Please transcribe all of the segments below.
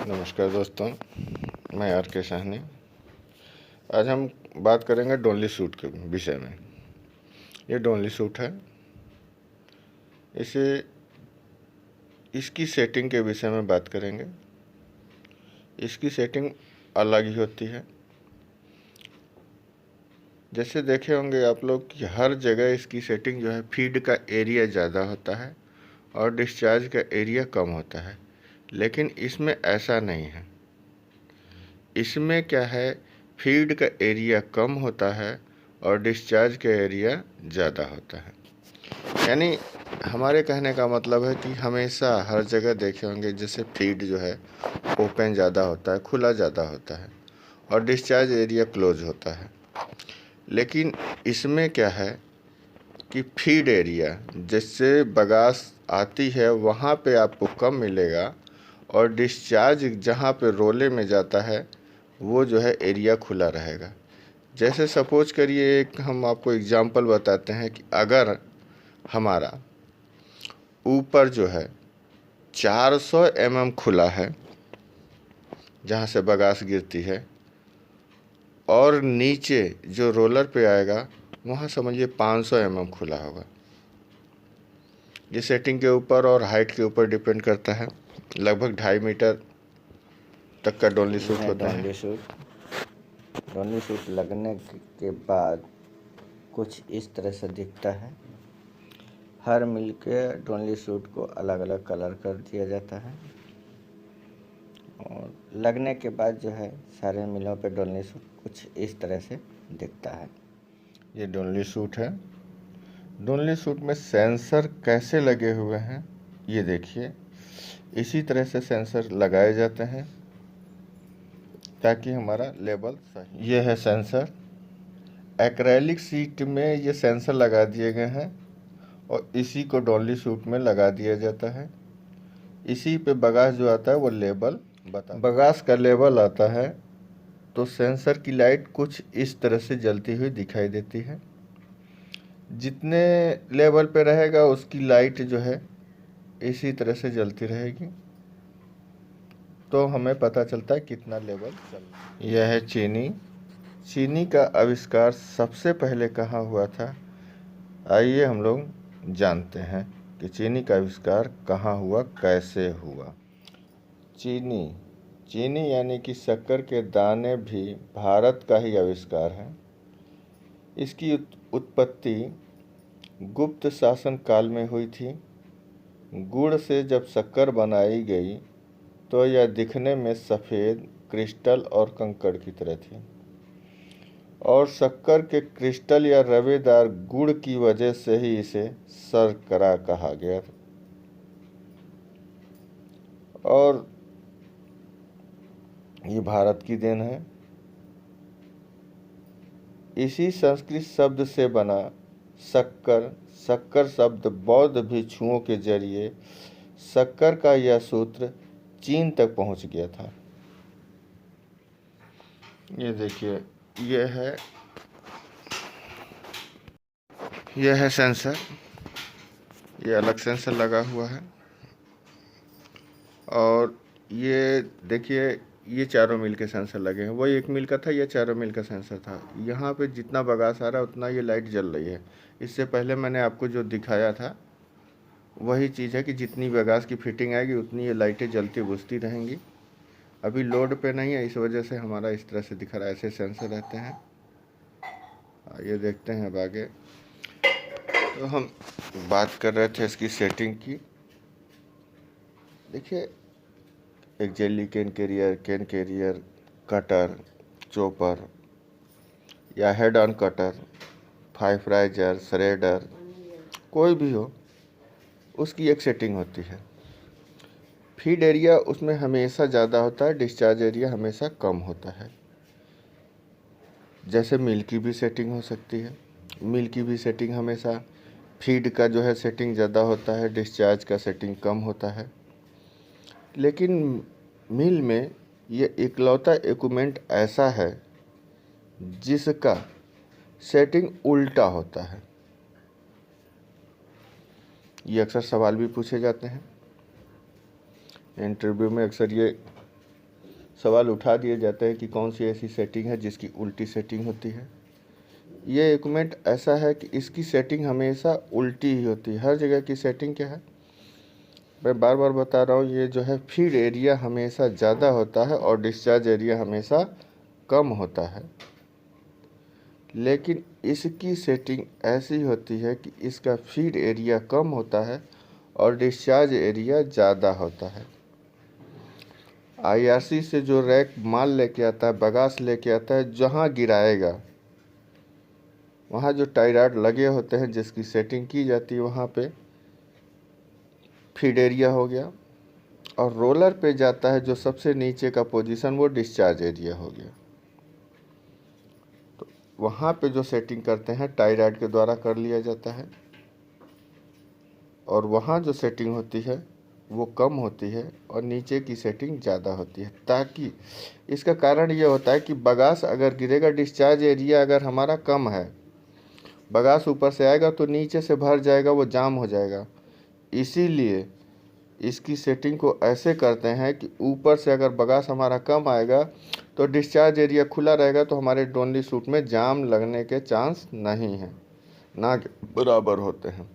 नमस्कार दोस्तों, मैं आर के साहनी। आज हम बात करेंगे डोनली सूट के विषय में। ये डोनली सूट है। इसकी सेटिंग के विषय में बात करेंगे। इसकी सेटिंग अलग ही होती है। जैसे देखे होंगे आप लोग कि हर जगह इसकी सेटिंग जो है, फीड का एरिया ज़्यादा होता है और डिस्चार्ज का एरिया कम होता है, लेकिन इसमें ऐसा नहीं है। इसमें क्या है, फीड का एरिया कम होता है और डिस्चार्ज का एरिया ज़्यादा होता है। यानी हमारे कहने का मतलब है कि हमेशा हर जगह देखे होंगे जैसे फीड जो है ओपन ज़्यादा होता है, खुला ज़्यादा होता है और डिस्चार्ज एरिया क्लोज होता है। लेकिन इसमें क्या है कि फीड एरिया जिससे बगास आती है वहाँ पे आपको कम मिलेगा और डिस्चार्ज जहाँ पे रोले में जाता है वो जो है एरिया खुला रहेगा। जैसे सपोज करिए, एक हम आपको एग्जांपल बताते हैं कि अगर हमारा ऊपर जो है 400 mm खुला है जहाँ से बगास गिरती है, और नीचे जो रोलर पे आएगा वहाँ समझिए 500 mm खुला होगा। ये सेटिंग के ऊपर और हाइट के ऊपर डिपेंड करता है। लगभग 2.5 मीटर तक का डोनली सूट होता है। डोनली सूट लगने के बाद कुछ इस तरह से दिखता है। हर मिल के डोनली सूट को अलग अलग कलर कर दिया जाता है और लगने के बाद जो है सारे मिलों पे डोनली सूट कुछ इस तरह से दिखता है। ये डोनली सूट है। डोनली सूट में सेंसर कैसे लगे हुए हैं ये देखिए। इसी तरह से सेंसर लगाए जाते हैं ताकि हमारा लेवल सही। ये है सेंसर। एक्रेलिक शीट में ये सेंसर लगा दिए गए हैं और इसी को डोनली सूट में लगा दिया जाता है। इसी पे बगास जो आता है वो लेवल बगास का लेवल आता है तो सेंसर की लाइट कुछ इस तरह से जलती हुई दिखाई देती है। जितने लेवल पे रहेगा उसकी लाइट जो है इसी तरह से जलती रहेगी, तो हमें पता चलता है कितना लेवल चल रहा है। यह है चीनी। चीनी का आविष्कार सबसे पहले कहाँ हुआ था, आइए हम लोग जानते हैं कि चीनी का आविष्कार कहाँ हुआ, कैसे हुआ। चीनी यानी कि शक्कर के दाने भी भारत का ही आविष्कार है। इसकी उत्पत्ति गुप्त शासन काल में हुई थी। गुड़ से जब शक्कर बनाई गई तो यह दिखने में सफ़ेद क्रिस्टल और कंकड़ की तरह थी, और शक्कर के क्रिस्टल या रवेदार गुड़ की वजह से ही इसे शर्करा कहा गया। और ये भारत की देन है। इसी संस्कृत शब्द से बना शक्कर शब्द बौद्ध भिक्षुओं के जरिए शक्कर का यह सूत्र चीन तक पहुंच गया था। ये देखिए, यह है सेंसर। ये अलग सेंसर लगा हुआ है। और ये देखिए, ये चारों मील के सेंसर लगे हैं। वही 1 मील का था, ये 4 मील का सेंसर था। यहाँ पे जितना बगास आ रहा है उतना ये लाइट जल रही है। इससे पहले मैंने आपको जो दिखाया था वही चीज़ है कि जितनी बगास की फिटिंग आएगी उतनी ये लाइटें जलती बुझती रहेंगी। अभी लोड पे नहीं है, इस वजह से हमारा इस तरह से दिख रहा है। ऐसे सेंसर रहते हैं। ये देखते हैं अब आगे। तो हम बात कर रहे थे इसकी सेटिंग की। देखिए, एक jelly can carrier, cutter, chopper या head on cutter, five riser, shredder, कोई भी हो, उसकी एक सेटिंग होती है। फीड एरिया उसमें हमेशा ज़्यादा होता है, डिस्चार्ज एरिया हमेशा कम होता है। जैसे मिल की भी सेटिंग हो सकती है। मिल की भी सेटिंग हमेशा फीड का जो है सेटिंग ज़्यादा होता है, डिस्चार्ज का सेटिंग कम होता है। लेकिन मिल में ये इकलौता इक्विपमेंट ऐसा है जिसका सेटिंग उल्टा होता है। ये अक्सर सवाल भी पूछे जाते हैं इंटरव्यू में। अक्सर ये सवाल उठा दिए जाते हैं कि कौन सी ऐसी सेटिंग है जिसकी उल्टी सेटिंग होती है। ये इक्विपमेंट ऐसा है कि इसकी सेटिंग हमेशा उल्टी ही होती है। हर जगह की सेटिंग क्या है, मैं बार बार बता रहा हूँ, ये जो है फीड एरिया हमेशा ज़्यादा होता है और डिस्चार्ज एरिया हमेशा कम होता है। लेकिन इसकी सेटिंग ऐसी होती है कि इसका फीड एरिया कम होता है और डिस्चार्ज एरिया ज़्यादा होता है। आईआरसी से जो रैक माल लेके आता है, बगास लेके आता है, जहाँ गिराएगा वहाँ जो टाई रॉड लगे होते हैं जिसकी सेटिंग की जाती है, वहाँ पे फीड एरिया हो गया, और रोलर पे जाता है जो सबसे नीचे का पोजीशन, वो डिस्चार्ज एरिया हो गया। तो वहाँ पे जो सेटिंग करते हैं टाई रॉड के द्वारा कर लिया जाता है, और वहाँ जो सेटिंग होती है वो कम होती है और नीचे की सेटिंग ज़्यादा होती है। ताकि इसका कारण ये होता है कि बगास अगर गिरेगा, डिस्चार्ज एरिया अगर हमारा कम है, बगास ऊपर से आएगा तो नीचे से भर जाएगा, वो जाम हो जाएगा। इसीलिए इसकी सेटिंग को ऐसे करते हैं कि ऊपर से अगर बगास हमारा कम आएगा तो डिस्चार्ज एरिया खुला रहेगा, तो हमारे डोनली सूट में जाम लगने के चांस नहीं हैं, ना के बराबर होते हैं।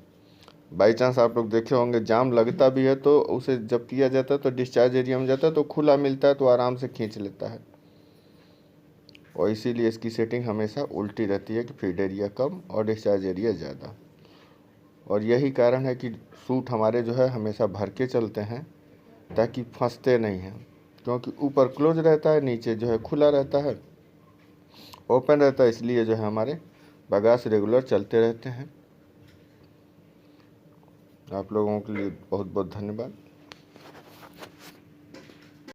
बाई चांस आप लोग देखे होंगे जाम लगता भी है तो उसे जब किया जाता है तो डिस्चार्ज एरिया में जाता है तो खुला मिलता है, तो आराम से खींच लेता है। और इसीलिए इसकी सेटिंग हमेशा उल्टी रहती है कि फीड एरिया कम और डिस्चार्ज एरिया ज़्यादा। और यही कारण है कि सूट हमारे जो है हमेशा भर के चलते हैं ताकि फंसते नहीं हैं, क्योंकि ऊपर क्लोज रहता है, नीचे जो है खुला रहता है, ओपन रहता है। इसलिए जो है हमारे बगास रेगुलर चलते रहते हैं। आप लोगों के लिए बहुत बहुत धन्यवाद।